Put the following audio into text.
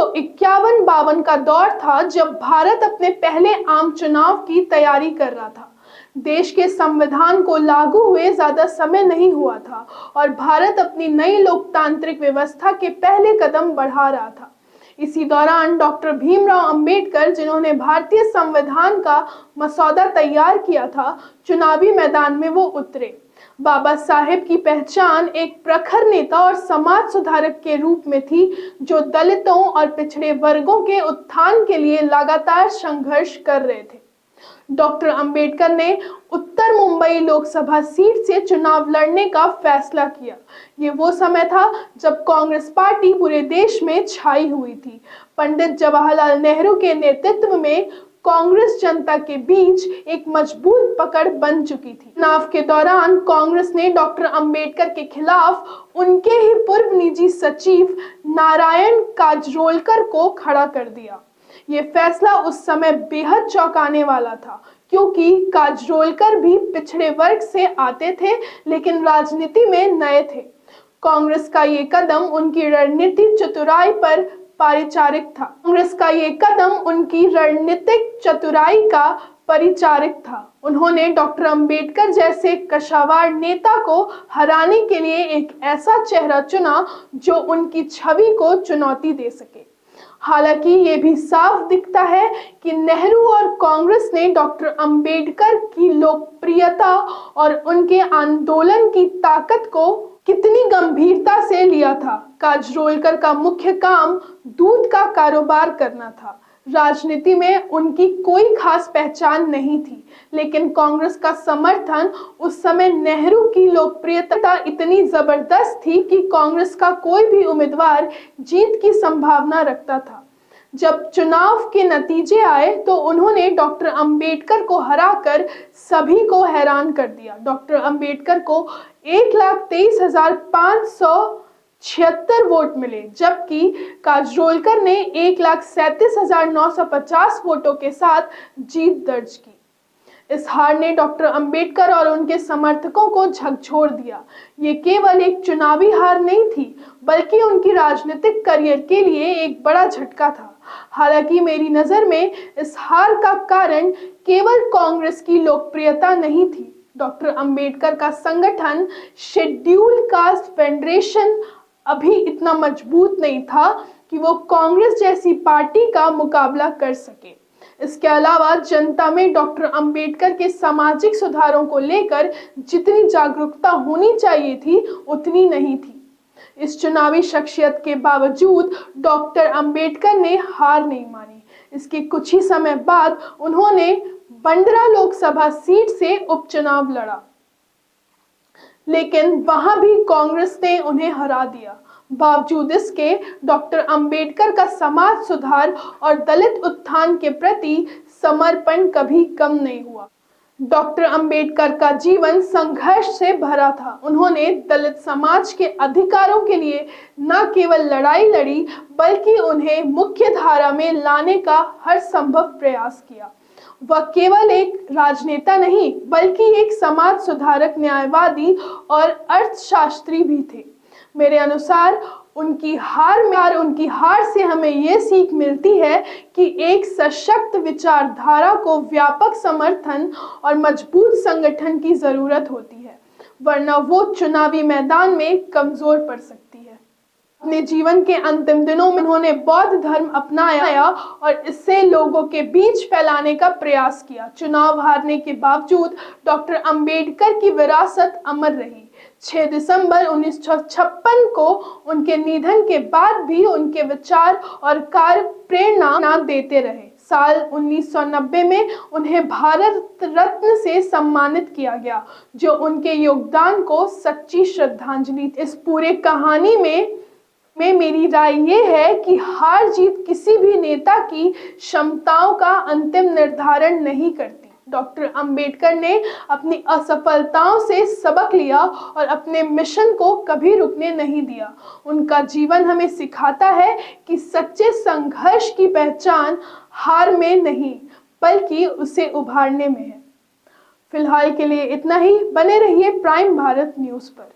1951-52 का दौर था जब भारत अपने पहले आम चुनाव की तैयारी कर रहा था। देश के संविधान को लागू हुए ज्यादा समय नहीं हुआ था और भारत अपनी नई लोकतांत्रिक व्यवस्था के पहले कदम बढ़ा रहा था। इसी दौरान डॉक्टर भीमराव अंबेडकर, जिन्होंने भारतीय संविधान का मसौदा तैयार किया था, चुनावी मैदान में वो उतरे। बाबा साहेब की पहचान एक प्रखर नेता और समाज सुधारक के रूप में थी, जो दलितों और पिछड़े वर्गों के उत्थान के लिए लगातार संघर्ष कर रहे थे। डॉक्टर अंबेडकर ने उत्तर मुंबई लोकसभा सीट से चुनाव लड़ने का फैसला किया। ये वो समय था जब कांग्रेस पार्टी पूरे देश में छाई हुई थी। पंडित जवाहरलाल नेहरू के नेतृत्व में कांग्रेस जनता के बीच एक मजबूत पकड़ बन चुकी थी। चुनाव के दौरान कांग्रेस ने डॉक्टर अंबेडकर के खिलाफ उनके ही पूर्व निजी सचिव नारायण काजरोलकर को खड़ा कर दिया। ये फैसला उस समय बेहद चौंकाने वाला था, क्योंकि काजरोलकर भी पिछड़े वर्ग से आते थे लेकिन राजनीति में नए थे। कांग्रेस का ये कदम उनकी रणनीतिक चतुराई पर परिचारित था। कांग्रेस का ये कदम उनकी रणनीतिक चतुराई का परिचारित था। उन्होंने डॉक्टर अंबेडकर जैसे कशावार नेता को हराने के लिए एक ऐसा चेहरा चुना जो उनकी छवि को चुनौती दे सके। हालांकि ये भी साफ दिखता है कि नेहरू और कांग्रेस ने डॉक्टर अंबेडकर की लोकप्रियता और उनके आंदोलन की ताकत को कितनी गंभीरता से लिया था। काजरोलकर का मुख्य काम दूध का कारोबार करना था। राजनीति में उनकी कोई खास पहचान नहीं थी, लेकिन कांग्रेस का समर्थन उस समय नेहरू की लोकप्रियता इतनी जबरदस्त थी कि कांग्रेस का कोई भी उम्मीदवार जीत की संभावना रखता था। जब चुनाव के नतीजे आए तो उन्होंने डॉक्टर अंबेडकर को हराकर सभी को हैरान कर दिया। डॉक्टर अंबेडकर को 1,23,576 वोट मिले, जबकि काजरोलकर ने 1,37,950 वोटों के साथ जीत दर्ज की। इस हार ने डॉक्टर अंबेडकर और उनके समर्थकों को झकझोर दिया। ये केवल एक चुनावी हार नहीं थी, बल्कि उनकी राजनीतिक करियर के लिए एक बड़ा झटका था। हालांकि मेरी नजर में इस हार का कारण केवल कांग्रेस की लोकप्रियता नहीं थी। डॉक्टर अंबेडकर का संगठन शेड्यूल्ड कास्ट फेडरेशन अभी इतना मजबूत नहीं था कि वो कांग्रेस जैसी पार्टी का मुकाबला कर सके। इसके अलावा जनता में डॉक्टर अंबेडकर के सामाजिक सुधारों को लेकर जितनी जागरूकता होनी चाहिए थी, उतनी नहीं थी। इस चुनावी शख्सियत के बावजूद डॉक्टर अंबेडकर ने हार नहीं मानी। इसके कुछ ही समय बाद उन्होंने बंडरा लोकसभा सीट से उपचुनाव लड़ा, लेकिन वहां भी कांग्रेस ने उन्हें हरा दिया। बावजूद इसके डॉक्टर अंबेडकर का समाज सुधार और दलित उत्थान के प्रति समर्पण कभी कम नहीं हुआ। डॉक्टर अंबेडकर का जीवन संघर्ष से भरा था। उन्होंने दलित समाज के अधिकारों के लिए न केवल लड़ाई लड़ी, बल्कि उन्हें मुख्य धारा में लाने का हर संभव प्रयास किया। वह केवल एक राजनेता नहीं, बल्कि एक समाज सुधारक, न्यायवादी और अर्थशास्त्री भी थे। मेरे अनुसार उनकी हार से हमें यह सीख मिलती है कि एक सशक्त विचारधारा को व्यापक समर्थन और मजबूत संगठन की जरूरत होती है, वरना वो चुनावी मैदान में कमजोर पड़ सकती है। अपने जीवन के अंतिम दिनों में उन्होंने बौद्ध धर्म अपनाया और इससे लोगों के बीच फैलाने का प्रयास किया। चुनाव हारने के बावजूद डॉक्टर अंबेडकर की विरासत अमर रही। 6 दिसंबर 1956 को उनके निधन के बाद भी उनके विचार और कार्य प्रेरणा देते रहे। साल 1990 में उन्हें भारत रत्न से सम्मानित किया गया, जो उनके योगदान को सच्ची श्रद्धांजलि। इस पूरे कहानी में मेरी राय ये है कि हार जीत किसी भी नेता की क्षमताओं का अंतिम निर्धारण नहीं करती। डॉक्टर अंबेडकर ने अपनी असफलताओं से सबक लिया और अपने मिशन को कभी रुकने नहीं दिया। उनका जीवन हमें सिखाता है कि सच्चे संघर्ष की पहचान हार में नहीं, बल्कि उसे उभारने में है। फिलहाल के लिए इतना ही। बने रहिए प्राइम भारत न्यूज़ पर।